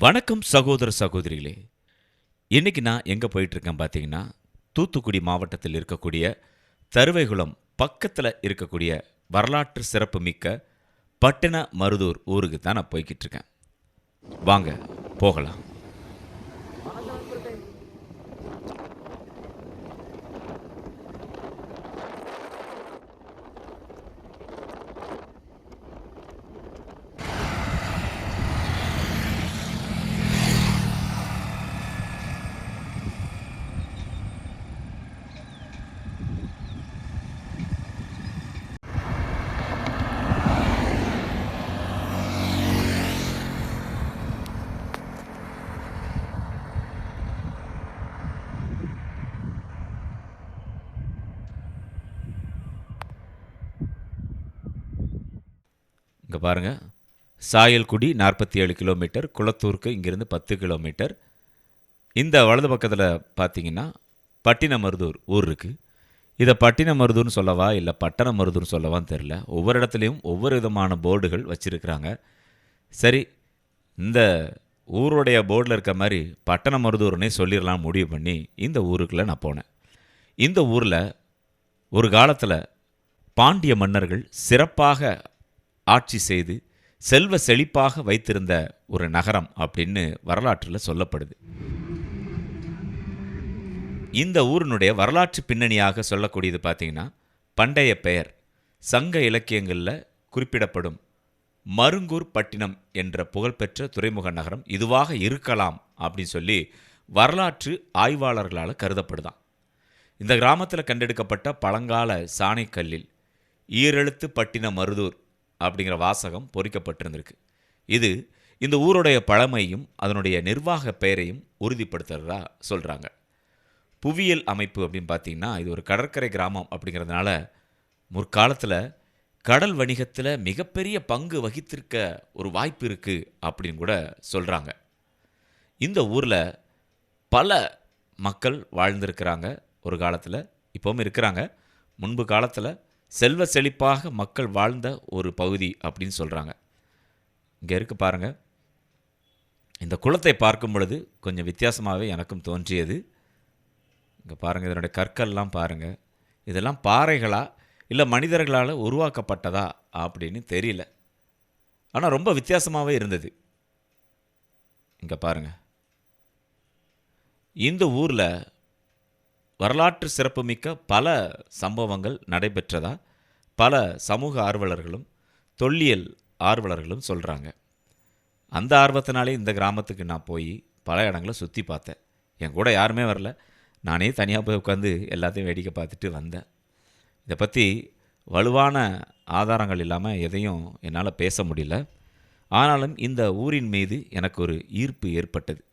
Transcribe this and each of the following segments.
வணக்கம் சகோதர சகோதரிகளே. இன்னைக்கு நான் எங்கே போயிட்டுருக்கேன் பார்த்தீங்கன்னா, தூத்துக்குடி மாவட்டத்தில் இருக்கக்கூடிய தருவைகுளம் பக்கத்தில் இருக்கக்கூடிய வரலாற்று சிறப்பு மிக்க பட்டின மருதூர் ஊருக்கு தான் நான் போய்கிட்டு இருக்கேன். வாங்க போகலாம். இங்கே பாருங்கள், சாயல்குடி 47 கிலோமீட்டர், குளத்தூருக்கு இங்கேருந்து 10 கிலோமீட்டர். இந்த வலது பக்கத்தில் பார்த்தீங்கன்னா பட்டினமருதூர் ஊர் இருக்குது. இதை பட்டினமருதூர்னு சொல்லவா இல்லை பட்டணமருதூர்னு சொல்லவான்னு தெரில. ஒவ்வொரு இடத்துலையும் ஒவ்வொரு விதமான போர்டுகள் வச்சுருக்கிறாங்க. சரி, இந்த ஊருடைய போர்டில் இருக்க மாதிரி பட்டணமருதூர்னே சொல்லிடலாம் முடிவு பண்ணி இந்த ஊருக்குள்ளே நான் போனேன். இந்த ஊரில் ஒரு காலத்தில் பாண்டிய மன்னர்கள் சிறப்பாக ஆட்சி செய்து செல்வ செழிப்பாக வைத்திருந்த ஒரு நகரம் அப்படின்னு வரலாற்றில் சொல்லப்படுது. இந்த ஊரினுடைய வரலாற்று பின்னணியாக சொல்லக்கூடியது பார்த்தீங்கன்னா, பண்டைய பெயர் சங்க இலக்கியங்களில் குறிப்பிடப்படும் மருங்கூர் பட்டினம் என்ற புகழ்பெற்ற துறைமுக நகரம் இதுவாக இருக்கலாம் அப்படின்னு சொல்லி வரலாற்று ஆய்வாளர்களால் கருதப்படுதான். இந்த கிராமத்தில் கண்டெடுக்கப்பட்ட பழங்கால சாணைக்கல்லில் ஈரெழுத்து பட்டின மருதூர் அப்படிங்கிற வாசகம் பொறிக்கப்பட்டிருந்திருக்கு. இது இந்த ஊருடைய பழமையும் அதனுடைய நிர்வாக பெயரையும் உறுதிப்படுத்துறதா சொல்கிறாங்க. புவியியல் அமைப்பு அப்படின்னு பார்த்தீங்கன்னா, இது ஒரு கடற்கரை கிராமம் அப்படிங்கிறதுனால முற்காலத்தில் கடல் வணிகத்தில் மிகப்பெரிய பங்கு வகித்திருக்க ஒரு வாய்ப்பு இருக்குது அப்படின்னு கூட சொல்கிறாங்க. இந்த ஊரில் பல மக்கள் வாழ்ந்திருக்கிறாங்க. ஒரு காலத்தில், இப்போவும் இருக்கிறாங்க. முன்பு காலத்தில் செல்வ செழிப்பாக மக்கள் வாழ்ந்த ஒரு பகுதி அப்படின்னு சொல்கிறாங்க. இங்கே இருக்கு பாருங்கள். இந்த குளத்தை பார்க்கும் பொழுது கொஞ்சம் வித்தியாசமாகவே எனக்கும் தோன்றியது. இங்கே பாருங்கள், இதனுடைய கற்கள்லாம் பாருங்கள். இதெல்லாம் பாறைகளா இல்லை மனிதர்களால் உருவாக்கப்பட்டதா அப்படின்னு தெரியல. ஆனால் ரொம்ப வித்தியாசமாகவே இருந்தது. இங்கே பாருங்கள், இந்த ஊரில் வரலாற்று சிறப்புமிக்க பல சம்பவங்கள் நடைபெற்றதா பல சமூக ஆர்வலர்களும் தொல்லியல் ஆர்வலர்களும் சொல்கிறாங்க. அந்த ஆர்வத்தினாலே இந்த கிராமத்துக்கு நான் போய் பல இடங்களை சுற்றி பார்த்தேன். என் கூட யாருமே வரல, நானே தனியாக போய் உட்காந்து எல்லாத்தையும் வேடிக்கை பார்த்துட்டு வந்தேன். இதை பற்றி வலுவான ஆதாரங்கள் இல்லாமல் எதையும் என்னால் பேச முடியல. ஆனாலும் இந்த ஊரின் மீது எனக்கு ஒரு ஈர்ப்பு ஏற்பட்டது.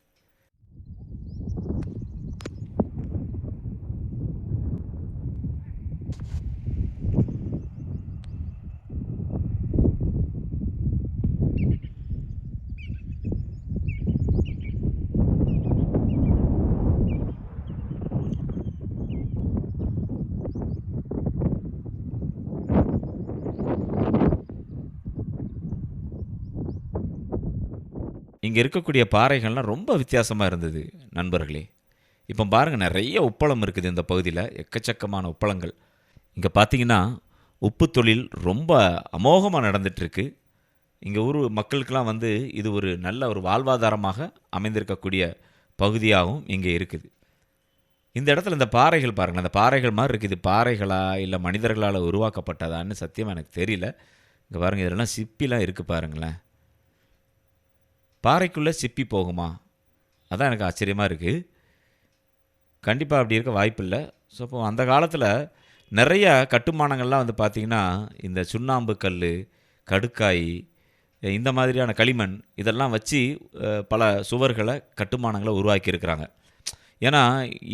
இங்கே இருக்கக்கூடிய பாறைகள்லாம் ரொம்ப வித்தியாசமாக இருந்தது நண்பர்களே. இப்போ பாருங்கள், நிறைய உப்பளம் இருக்குது இந்த பகுதியில், எக்கச்சக்கமான உப்பளங்கள். இங்கே பார்த்தீங்கன்னா உப்பு தொழில் ரொம்ப அமோகமாக நடந்துகிட்ருக்கு. இங்கே ஊர் மக்களுக்கெல்லாம் இது ஒரு நல்ல ஒரு வாழ்வாதாரமாக அமைந்திருக்கக்கூடிய பகுதியாகவும் இங்கே இருக்குது. இந்த இடத்துல இந்த பாறைகள் பாருங்கள், அந்த பாறைகள் மாதிரி இருக்குது. பாறைகளா இல்லை மனிதர்களால் உருவாக்கப்பட்டதான்னு சத்தியமாக எனக்கு தெரியல. இங்கே பாருங்கள், இதெல்லாம் சிப்பிலாம் இருக்குது பாருங்களேன். பாறைக்குள்ளே சிப்பி போகுமா? அதான் எனக்கு ஆச்சரியமாக இருக்குது. கண்டிப்பாக அப்படி இருக்க வாய்ப்பில்லை. ஸோ இப்போ அந்த காலத்தில் நிறைய கட்டுமானங்கள்லாம் பார்த்திங்கன்னா, இந்த சுண்ணாம்பு கல், கடுக்காய், இந்த மாதிரியான களிமண் இதெல்லாம் வச்சு பல சுவர்களை கட்டுமானங்களை உருவாக்கியிருக்கிறாங்க. ஏன்னா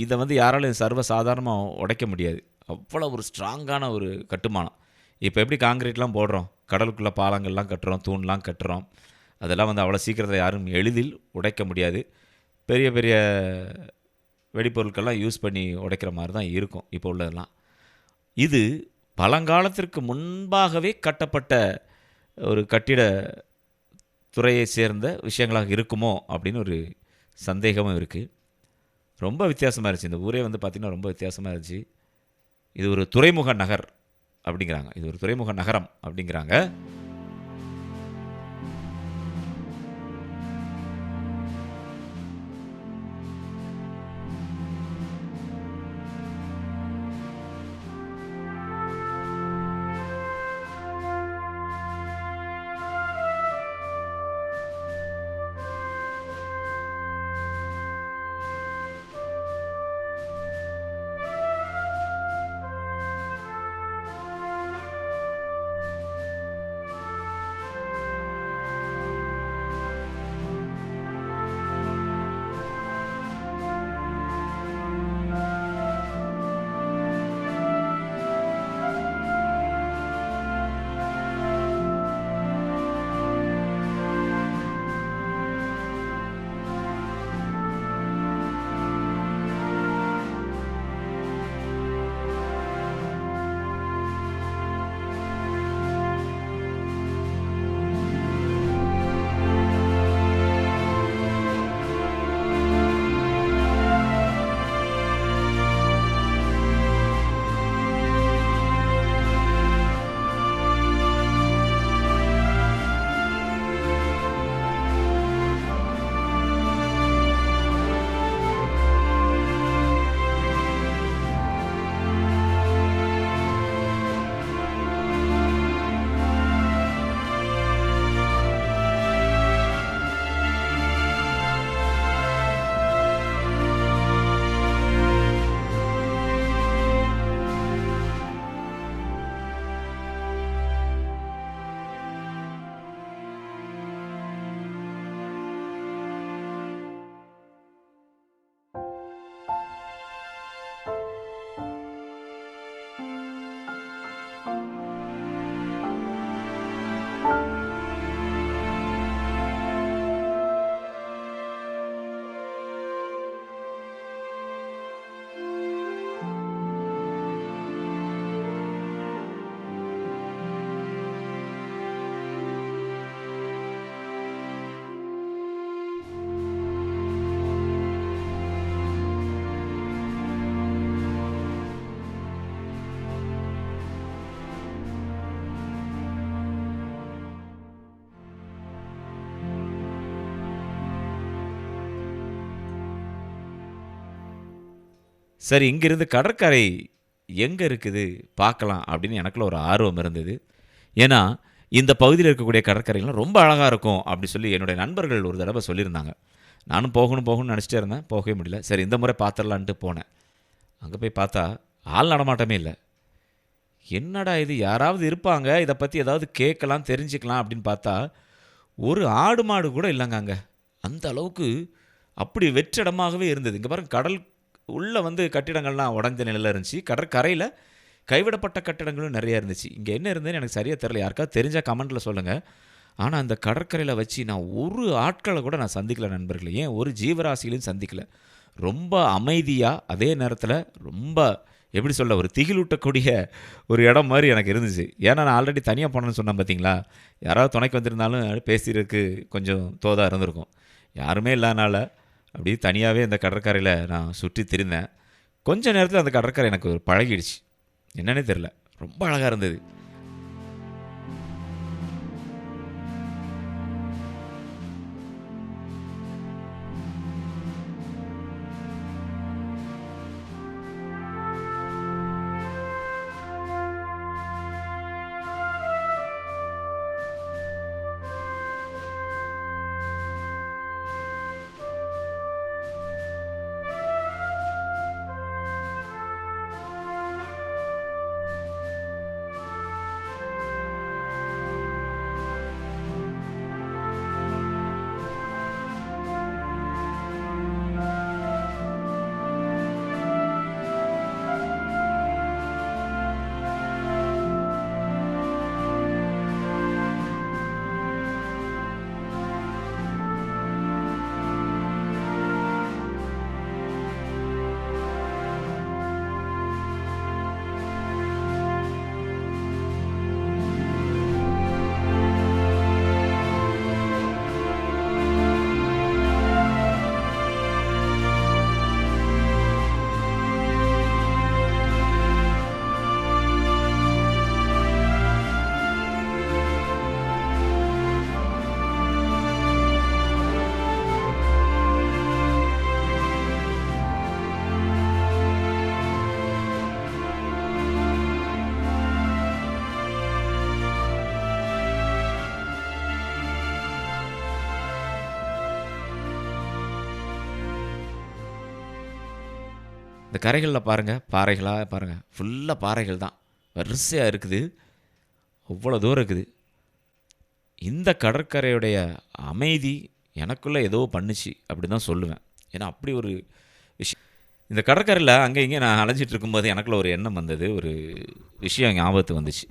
இதை யாராலும் சர்வசாதாரணமாக உடைக்க முடியாது. அவ்வளோ ஒரு ஸ்ட்ராங்கான ஒரு கட்டுமானம். இப்போ எப்படி காங்கிரீட்லாம் போடுறோம், கடலுக்குள்ளே பாலங்கள்லாம் கட்டுறோம், தூண்லாம் கட்டுறோம், அதெல்லாம் அவ்வளோ சீக்கிரத்தை யாரும் எளிதில் உடைக்க முடியாது. பெரிய பெரிய வெடிப்பொருட்கள்லாம் யூஸ் பண்ணி உடைக்கிற மாதிரி தான் இருக்கும் இப்போ உள்ளதெல்லாம். இது பழங்காலத்திற்கு முன்பாகவே கட்டப்பட்ட ஒரு கட்டிட துறையை சேர்ந்த விஷயங்களாக இருக்குமோ அப்படின்னு ஒரு சந்தேகமும் இருக்குது. ரொம்ப வித்தியாசமாக இருந்துச்சு. இந்த ஊரே வந்து பார்த்திங்கன்னா ரொம்ப வித்தியாசமாக இருந்துச்சு. இது ஒரு துறைமுக நகர் அப்படிங்கிறாங்க. இது ஒரு துறைமுக நகரம் அப்படிங்கிறாங்க. சரி, இங்கிருந்து கடற்கரை எங்கே இருக்குது பார்க்கலாம் அப்படின்னு எனக்குள்ள ஒரு ஆர்வம் இருந்தது. ஏன்னா, இந்த பகுதியில் இருக்கக்கூடிய கடற்கரைலாம் ரொம்ப அழகாக இருக்கும் அப்படி சொல்லி என்னுடைய நண்பர்கள் ஒரு தடவை சொல்லியிருந்தாங்க. நானும் போகணும் போகணும்னு நினச்சிட்டே இருந்தேன். போகவே முடியல. சரி, இந்த முறை பார்த்துடலான்ட்டு போனேன். அங்கே போய் பார்த்தா ஆள் நடமாட்டமே இல்லை. என்னடா இது, யாராவது இருப்பாங்க, இதை பற்றி ஏதாவது கேட்கலாம் தெரிஞ்சுக்கலாம் அப்படின்னு பார்த்தா ஒரு ஆடு மாடு கூட இல்லைங்க அங்கே. அந்த அளவுக்கு அப்படி வெற்றிடமாகவே இருந்தது. இங்கே பாருங்க, கடல் உள்ளே வந்து கட்டிடங்கள்லாம் உடஞ்ச நிலையில் இருந்துச்சு. கடற்கரையில் கைவிடப்பட்ட கட்டிடங்களும் நிறையா இருந்துச்சு. இங்கே என்ன இருந்ததுன்னு எனக்கு சரியாக தெரியல. யாருக்காவது தெரிஞ்சால் கமெண்ட்டில் சொல்லுங்கள். ஆனால் அந்த கடற்கரையில் வச்சு நான் ஒரு ஆட்களை கூட நான் சந்திக்கல நண்பர்களே. ஏன் ஒரு ஜீவராசிகளையும் சந்திக்கல. ரொம்ப அமைதியாக, அதே நேரத்தில் ரொம்ப எப்படி சொல்ல, ஒரு திகிலூட்டக்கூடிய ஒரு இடம் மாதிரி எனக்கு இருந்துச்சு. ஏன்னா நான் ஆல்ரெடி தனியாக போனேன்னு சொன்னேன் பார்த்தீங்களா. யாராவது துணைக்கு வந்திருந்தாலும் பேசுகிறதுக்கு கொஞ்சம் தோதாக இருந்திருக்கும். யாருமே இல்லாதனால அப்படியே தனியாகவே அந்த கடற்கரையில் நான் சுற்றி திரிந்தேன். கொஞ்ச நேரத்தில் அந்த கடற்கரை எனக்கு ஒரு பழகிடுச்சு. என்னன்னே தெரில, ரொம்ப அழகாக இருந்தது. இந்த கரைகளில் பாருங்கள், பாறைகளாக பாருங்கள், ஃபுல்லாக பாறைகள் தான் வரிசையாக இருக்குது, அவ்வளோ தூரம் இருக்குது. இந்த கடற்கரையுடைய அமைதி எனக்குள்ளே ஏதோ பண்ணுச்சு அப்படி தான் சொல்லுவேன். ஏன்னா அப்படி ஒரு விஷயம். இந்த கடற்கரையில் அங்கே இங்கே நான் அலைஞ்சிட்டு இருக்கும்போது எனக்குள்ள ஒரு எண்ணம் வந்தது, ஒரு விஷயம் ஞாபகத்து வந்துச்சு.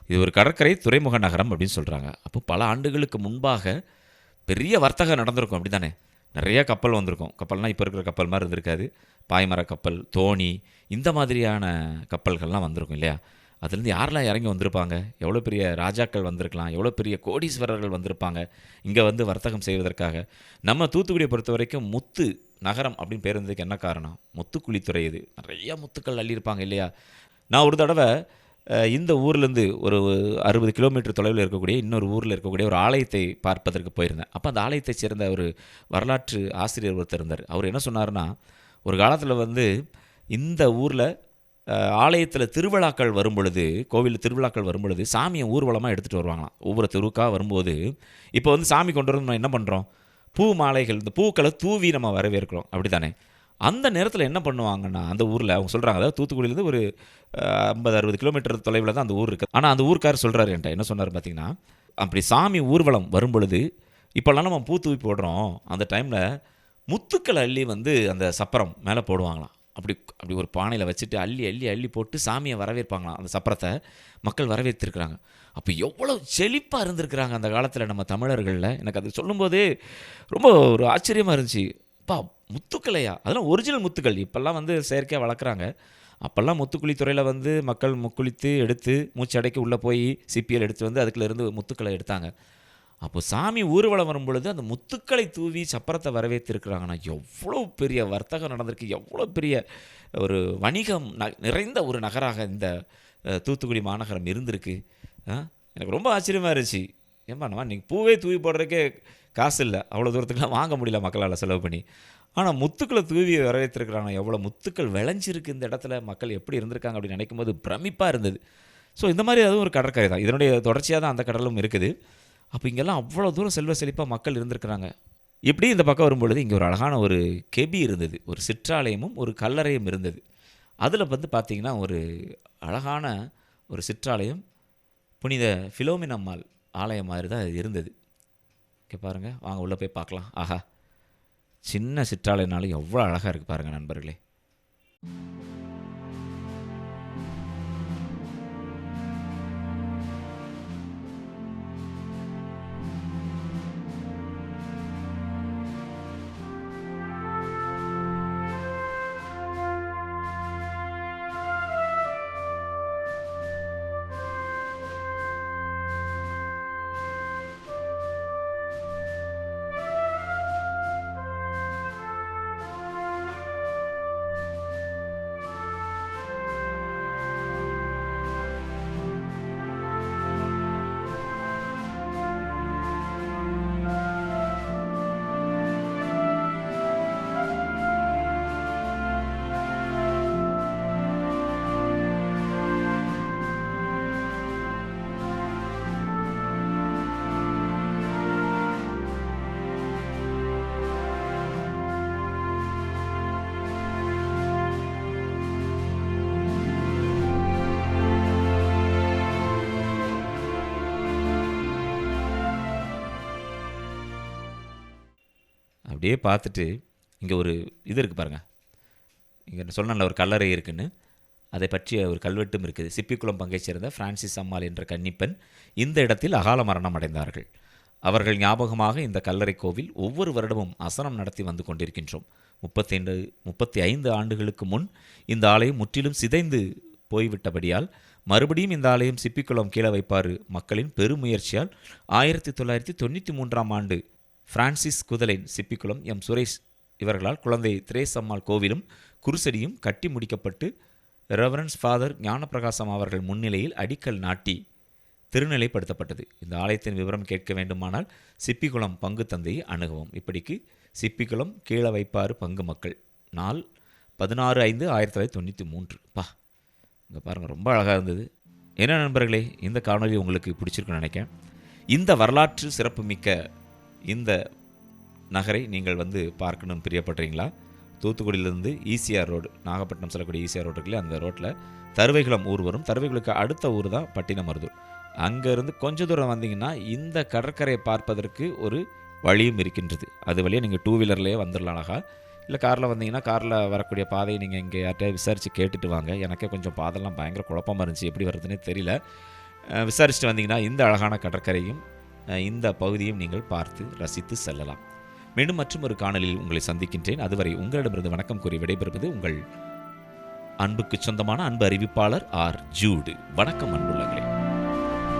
இது ஒரு கடற்கரை துறைமுக நகரம் அப்படின்னு சொல்கிறாங்க. அப்போ பல ஆண்டுகளுக்கு முன்பாக பெரிய வர்த்தகம் நடந்திருக்கும், அப்படி தானே? நிறைய கப்பல் வந்திருக்கும். கப்பல்னால் இப்போ இருக்கிற கப்பல் மாதிரி இருந்திருக்காது. பாய்மர கப்பல், தோணி, இந்த மாதிரியான கப்பல்கள்லாம் வந்திருக்கும் இல்லையா? அதுலேருந்து யாரெல்லாம் இறங்கி வந்திருப்பாங்க? எவ்வளோ பெரிய ராஜாக்கள் வந்திருக்கலாம், எவ்வளோ பெரிய கோடீஸ்வரர்கள் வந்திருப்பாங்க இங்கே வந்து வர்த்தகம் செய்வதற்காக. நம்ம தூத்துக்குடியை பொறுத்த வரைக்கும் முத்து நகரம் அப்படின்னு பேர் இருந்ததுக்கு என்ன காரணம்? முத்துக்குளித்துறை. இது நிறைய முத்துக்கள் அள்ளியிருப்பாங்க இல்லையா? நான் ஒரு தடவை இந்த ஊர்லேருந்து ஒரு 60 கிலோமீட்டர் தொலைவில் இருக்கக்கூடிய இன்னொரு ஊரில் இருக்கக்கூடிய ஒரு ஆலயத்தை பார்ப்பதற்கு போயிருந்தேன். அப்போ அந்த ஆலயத்தை சேர்ந்த ஒரு வரலாற்று ஆசிரியர் ஒருத்தர் இருந்தார். அவர் என்ன சொன்னார்னா, ஒரு காலத்தில் வந்து இந்த ஊரில் ஆலயத்தில் திருவிழாக்கள் வரும்பொழுது, கோவிலில் திருவிழாக்கள் வரும்பொழுது சாமியை ஊர்வலமாக எடுத்துகிட்டு வருவாங்களாம். ஒவ்வொரு தெருவுக்காக வரும்போது, இப்போ வந்து சாமி கொண்டு வந்து நம்ம என்ன பண்ணுறோம்? பூ மாலைகள், இந்த பூக்களை தூவி நம்ம வரவேற்கிறோம், அப்படி தானே? அந்த நேரத்தில் என்ன பண்ணுவாங்கன்னா, அந்த ஊரில் அவங்க சொல்கிறாங்க, அதாவது தூத்துக்குடியிலேருந்து ஒரு 50-60 கிலோமீட்டர் தொலைவில் தான் அந்த ஊர் இருக்குது. ஆனால் அந்த ஊருக்காரர் சொல்கிறாரு என்கிட்ட, என்ன சொன்னார் பார்த்தீங்கன்னா, அப்படி சாமி ஊர்வலம் வரும்பொழுது இப்போல்லாம் நம்ம பூ தூவி போடுறோம், அந்த டைமில் முத்துக்களை அள்ளி வந்து அந்த சப்பரம் மேலே போடுவாங்களாம். அப்படி அப்படி ஒரு பானையில் வச்சுட்டு அள்ளி அள்ளி அள்ளி போட்டு சாமியை வரவேற்பாங்களாம். அந்த சப்பரத்தை மக்கள் வரவேற்றிருக்கிறாங்க. அப்போ எவ்வளோ செழிப்பாக இருந்திருக்கிறாங்க அந்த காலத்தில் நம்ம தமிழர்களில். எனக்கு அது சொல்லும்போதே ரொம்ப ஒரு ஆச்சரியமாக இருந்துச்சு. அப்பா, முத்துக்களையா? அதெல்லாம் ஒரிஜினல் முத்துக்கள். இப்போல்லாம் வந்து செயற்கையாக வளர்க்குறாங்க. அப்போல்லாம் முத்துக்குளித்துறையில் வந்து மக்கள் முக்குளித்து எடுத்து மூச்சு அடைக்க உள்ளே போய் சிப்பிஎல் எடுத்து வந்து அதுக்குள்ளேருந்து முத்துக்களை எடுத்தாங்க. அப்போது சாமி ஊர்வலம் வரும்பொழுது அந்த முத்துக்களை தூவி சப்பரத்தை வரவேற்றிருக்கிறாங்கன்னா எவ்வளோ பெரிய வர்த்தகம் நடந்திருக்கு, எவ்வளோ பெரிய ஒரு வணிகம் நிறைந்த ஒரு நகராக இந்த தூத்துக்குடி மாநகரம் இருந்திருக்கு. எனக்கு ரொம்ப ஆச்சரியமாக இருந்துச்சு. ஏன்பா நம்ம நீங்கள் பூவே தூவி போடுறதுக்கே காசு இல்லை, அவ்வளோ தூரத்துக்குலாம் வாங்க முடியல மக்களால் செலவு பண்ணி. ஆனால் முத்துக்களை தூவி வரவேற்றிருக்கிறாங்க. எவ்வளோ முத்துக்கள் விளைஞ்சிருக்கு இந்த இடத்துல, மக்கள் எப்படி இருந்திருக்காங்க அப்படின்னு நினைக்கும் போது பிரமிப்பாக இருந்தது. ஸோ இந்த மாதிரி அதுவும் ஒரு கடற்கரை தான். இதனுடைய தொடர்ச்சியாக தான் அந்த கடலும் இருக்குது. அப்போ இங்கெல்லாம் அவ்வளோ தூரம் செல்வ செழிப்பாக மக்கள் இருந்திருக்கிறாங்க. இப்படி இந்த பக்கம் வரும்பொழுது இங்கே ஒரு அழகான ஒரு கெபி இருந்தது, ஒரு சிற்றாலயமும் ஒரு கல்லறையும் இருந்தது. அதில் வந்து பார்த்திங்கன்னா ஒரு அழகான ஒரு சிற்றாலயம், புனித ஃபிலோமினம்மாள் ஆலயம் மாதிரி தான் அது இருந்தது. இங்கே பாருங்கள், வாங்க உள்ளே போய் பார்க்கலாம். ஆஹா, சின்ன சிற்றாலயனாலும் எவ்வளோ அழகாக இருக்குது பாருங்கள் நண்பர்களே. அப்படியே பார்த்துட்டு இங்கே ஒரு இது இருக்குது பாருங்கள். இங்கே சொன்னல ஒரு கல்லறை இருக்குன்னு, அதை பற்றிய ஒரு கல்வெட்டும் இருக்குது. சிப்பிக்குளம் பங்கைச் சேர்ந்த பிரான்சிஸ் அம்மாள் என்ற கன்னிப்பெண் இந்த இடத்தில் அகால மரணம் அடைந்தார்கள். அவர்கள் ஞாபகமாக இந்த கல்லறை கோவில் ஒவ்வொரு வருடமும் அசனம் நடத்தி வந்து கொண்டிருக்கின்றோம். 35 ஆண்டுகளுக்கு முன் இந்த ஆலயம் முற்றிலும் சிதைந்து போய்விட்டபடியால் மறுபடியும் இந்த ஆலயம் சிப்பிக்குளம் கீழ வைப்பாறு மக்களின் பெருமுயற்சியால் 1993ஆம் ஆண்டு பிரான்சிஸ் குதலைன், சிப்பிக்குளம் எம் சுரேஷ் இவர்களால் குழந்தை திரேஸ் அம்மாள் கோவிலும் குருசடியும் கட்டி முடிக்கப்பட்டு ரெவரன்ஸ் ஃபாதர் ஞானப்பிரகாசம் அவர்கள் முன்னிலையில் அடிக்கல் நாட்டி திருநிலைப்படுத்தப்பட்டது. இந்த ஆலயத்தின் விவரம் கேட்க வேண்டுமானால் சிப்பிக்குளம் பங்கு தந்தையை அணுகவும். இப்படிக்கு சிப்பிக்குளம் கீழ வைப்பாறு பங்கு மக்கள், நாள் 16/5/1993. பா, இங்கே பாருங்கள், ரொம்ப அழகாக இருந்தது. என்ன நண்பர்களே, இந்த காணொலி உங்களுக்கு பிடிச்சிருக்குன்னு நினைக்கிறேன். இந்த வரலாற்று சிறப்புமிக்க இந்த நகரை நீங்கள் வந்து பார்க்கணும்னு பிரியப்படுறீங்களா? தூத்துக்குடியிலேருந்து ஈசிஆர் ரோடு, நாகப்பட்டினம் செல்லக்கூடிய ஈசிஆர் ரோடு இருக்குல்ல, அந்த ரோட்டில் தருவைகுளம் ஊர் வரும். தருவைகுளுக்கு அடுத்த ஊர் தான் பட்டினமருதூர். அங்கேருந்து கொஞ்ச தூரம் வந்தீங்கன்னா இந்த கடற்கரையை பார்ப்பதற்கு ஒரு வழியும் இருக்கின்றது. அது வழியாக நீங்கள் 2 வீலர்லேயே வந்துடலாம் அழகா. இல்லை காரில் வந்தீங்கன்னா காரில் வரக்கூடிய பாதையை நீங்கள் இங்கே யார்கிட்டயாவது விசாரித்து கேட்டுட்டு வாங்க. எனக்கே கொஞ்சம் பாதெல்லாம் பயங்கர குழப்பமாக இருந்துச்சு, எப்படி வருதுன்னே தெரியல. விசாரிச்சுட்டு வந்தீங்கன்னா இந்த அழகான கடற்கரையும் இந்த பகுதியும் நீங்கள் பார்த்து ரசித்து செல்லலாம். மீண்டும் மற்றும் ஒரு காணொலியில் உங்களை சந்திக்கின்றேன். அதுவரை உங்களிடமிருந்து வணக்கம் கூறி விடைபெறுவது உங்கள் அன்புக்கு சொந்தமான அன்பு அறிவிப்பாளர் ஆர். ஜூடு. வணக்கம் அன்புள்ளங்களே.